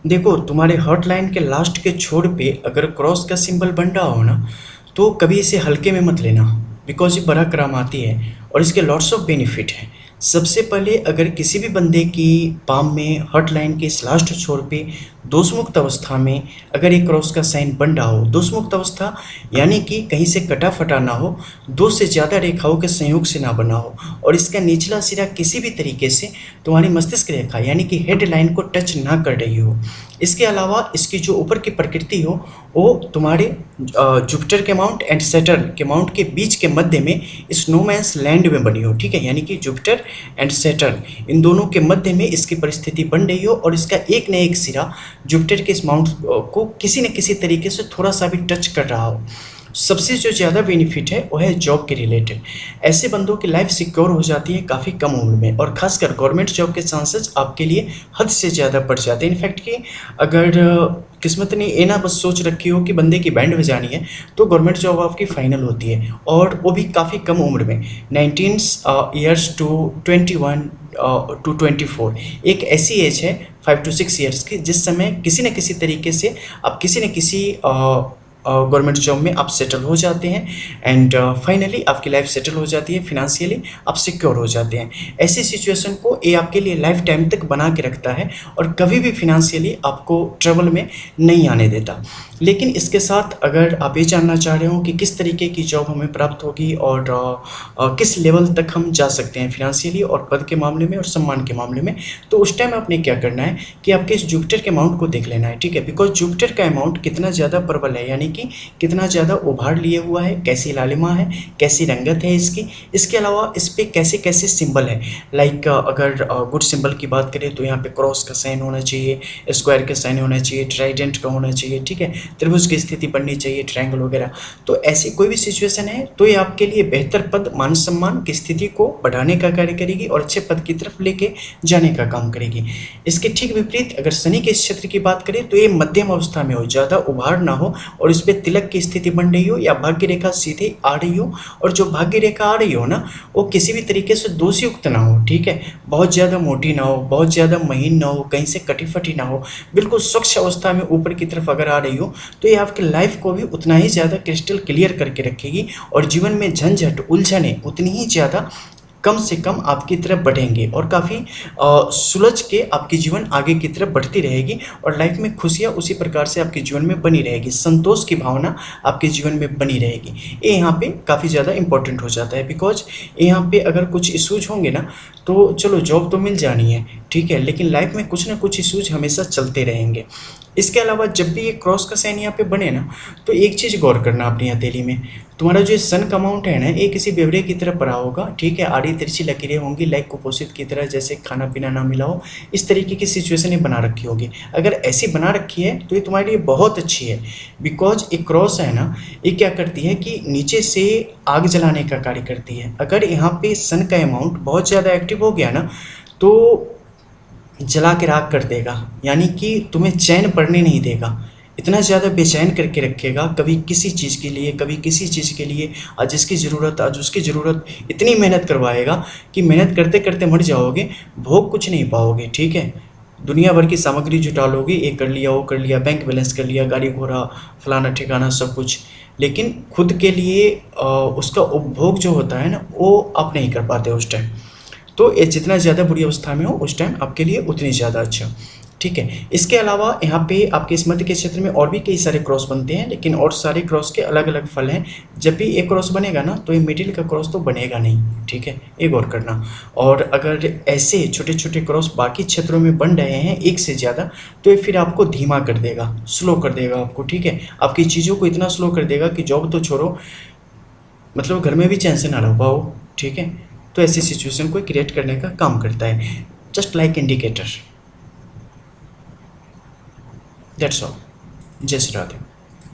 देखो, तुम्हारे hot line के लास्ट के छोर पे अगर क्रॉस का सिंबल बन रहा हो ना, तो कभी इसे हल्के में मत लेना, बिकॉज ये बड़ा करामाती है और इसके लॉट्स ऑफ बेनिफिट हैं। सबसे पहले अगर किसी भी बंदे की पाम में हॉट लाइन के इस लास्ट छोर पे दोषमुक्त अवस्था में अगर एक क्रॉस का साइन बन रहा हो, दोषमुक्त अवस्था यानी कि कहीं से कटा फटा ना हो, दो से ज़्यादा रेखाओं के संयोग से ना बना हो, और इसका निचला सिरा किसी भी तरीके से तुम्हारी मस्तिष्क रेखा यानी कि हेड लाइन को टच ना कर रही हो। इसके अलावा इसकी जो ऊपर की प्रकृति हो वो तुम्हारे जुपिटर के माउंट एंड सैटर्न के माउंट के बीच के मध्य में स्नोमैन्स लैंड में बनी हो, ठीक है, यानी कि जुपिटर एंड सैटर्न इन दोनों के मध्य में इसकी परिस्थिति बन रही हो और इसका एक न एक सिरा जुपिटर के इस माउंट को किसी न किसी तरीके से थोड़ा सा भी टच कर रहा हो। सबसे जो ज़्यादा बेनिफिट है वो है जॉब के रिलेटेड। ऐसे बंदों की लाइफ सिक्योर हो जाती है काफ़ी कम उम्र में, और खासकर गवर्नमेंट जॉब के चांसेस आपके लिए हद से ज़्यादा बढ़ जाते हैं। इनफैक्ट कि अगर किस्मत ने ये ना बस सोच रखी हो कि बंदे की बैंड बजानी है, तो गवर्नमेंट जॉब आपकी फाइनल होती है, और वो भी काफ़ी कम उम्र में, 19 ईयर्स टू 21 टू 24। एक ऐसी एज है 5 to 6 ईयर्स की जिस समय किसी न किसी तरीके से आप किसी न किसी गवर्नमेंट जॉब में आप सेटल हो जाते हैं, एंड फाइनली आपकी लाइफ सेटल हो जाती है, फिनेंशियली आप सिक्योर हो जाते हैं। ऐसी सिचुएशन को ये आपके लिए लाइफ टाइम तक बना के रखता है और कभी भी फिनेंशियली आपको ट्रबल में नहीं आने देता। लेकिन इसके साथ अगर आप ये जानना चाह रहे हो कि किस तरीके की जॉब हमें प्राप्त होगी और किस लेवल तक हम जा सकते हैं फिनेंशियली और पद के मामले में और सम्मान के मामले में, तो उस टाइम आपने क्या करना है कि आपके इस जुपिटर के अमाउंट को देख लेना है, ठीक है, बिकॉज जुपिटर का अमाउंट कितना ज़्यादा प्रबल है, यानी कि कितना ज़्यादा उभार लिए हुआ है, कैसी लालिमा है, कैसी रंगत है इसकी। इसके अलावा इस पर कैसे कैसे सिंबल है, लाइक अगर गुड सिंबल की बात करें तो यहाँ पे क्रॉस का साइन होना चाहिए, स्क्वायर का साइन होना चाहिए, ट्राइडेंट का होना चाहिए, ठीक है, त्रिभुज की स्थिति बननी चाहिए, ट्रायंगल वगैरह। तो ऐसी कोई भी सिचुएशन है तो ये आपके लिए बेहतर पद, मान सम्मान की स्थिति को बढ़ाने का कार्य करेगी और अच्छे पद की तरफ लेके जाने का काम करेगी। इसके ठीक विपरीत अगर शनि के इस क्षेत्र की बात करें तो ये मध्यम अवस्था में हो, ज़्यादा उभार ना हो और इस पर तिलक की स्थिति बन रही हो या भाग्य रेखा सीधे आ रही हो, और जो भाग्य रेखा आ रही हो ना वो किसी भी तरीके से दोषयुक्त ना हो, ठीक है, बहुत ज़्यादा मोटी ना हो, बहुत ज़्यादा महीन ना हो, कहीं से कटी फटी ना हो, बिल्कुल स्वच्छ अवस्था में ऊपर की तरफ अगर आ रही हो तो ये आपकी लाइफ को भी उतना ही ज़्यादा क्रिस्टल क्लियर करके रखेगी और जीवन में झंझट उलझने उतनी ही ज़्यादा कम से कम आपकी तरफ बढ़ेंगे और काफ़ी सुलझ के आपकी जीवन आगे की तरफ बढ़ती रहेगी और लाइफ में खुशियाँ उसी प्रकार से आपके जीवन में बनी रहेगी, संतोष की भावना आपके जीवन में बनी रहेगी। ये यहाँ पे काफ़ी ज़्यादा इंपॉर्टेंट हो जाता है, बिकॉज यहाँ पे अगर कुछ इशूज होंगे ना तो चलो जॉब तो मिल जानी है, ठीक है, लेकिन लाइफ में कुछ ना कुछ इशूज हमेशा चलते रहेंगे। इसके अलावा जब भी ये क्रॉस का साइन यहाँ पे बने ना तो एक चीज़ गौर करना अपनी हथेली में, तुम्हारा जो सन का अमाउंट है ना ये किसी बेवड़े की तरह पड़ा होगा, ठीक है, आड़ी तिरछी लकीरें होंगी लाइक कुपोषित की तरह, जैसे खाना पीना ना मिला हो, इस तरीके की सिचुएशन ये बना रखी होगी। अगर ऐसी बना रखी है तो ये तुम्हारे लिए बहुत अच्छी है, बिकॉज एक क्रॉस है ना ये क्या करती है कि नीचे से आग जलाने का कार्य करती है। अगर यहाँ पे सन का अमाउंट बहुत ज़्यादा एक्टिव हो गया ना तो जला के राख कर देगा, यानी कि तुम्हें चैन पड़ने नहीं देगा, इतना ज़्यादा बेचैन करके रखेगा, कभी किसी चीज़ के लिए कभी किसी चीज़ के लिए, आज इसकी ज़रूरत आज उसकी ज़रूरत, इतनी मेहनत करवाएगा कि मेहनत करते करते मर जाओगे, भोग कुछ नहीं पाओगे, ठीक है, दुनिया भर की सामग्री जुटा लोगे, ये कर लिया वो कर लिया, बैंक बैलेंस कर लिया, गाड़ी घोड़ा फलाना ठिकाना सब कुछ, लेकिन खुद के लिए उसका उपभोग जो होता है ना वो आप नहीं कर पाते उस टाइम। तो ये जितना ज़्यादा बुरी अवस्था में हो उस टाइम आपके लिए उतनी ज़्यादा अच्छा, ठीक है। इसके अलावा यहाँ पे आपके इस मध्य के क्षेत्र में और भी कई सारे क्रॉस बनते हैं, लेकिन और सारे क्रॉस के अलग अलग फल हैं। जब भी एक क्रॉस बनेगा ना तो ये मिडिल का क्रॉस तो बनेगा नहीं, ठीक है, ये गौर करना। और अगर ऐसे छोटे छोटे क्रॉस बाकी क्षेत्रों में बन रहे हैं एक से ज़्यादा तो ये फिर आपको धीमा कर देगा, स्लो कर देगा आपको, ठीक है, आपकी चीज़ों को इतना स्लो कर देगा कि जॉब तो छोड़ो, मतलब घर में भी चैन से ना रह पाओ, ठीक है। तो ऐसी सिचुएशन को क्रिएट करने का काम करता है, just like indicator. That's all. जय श्री राधे।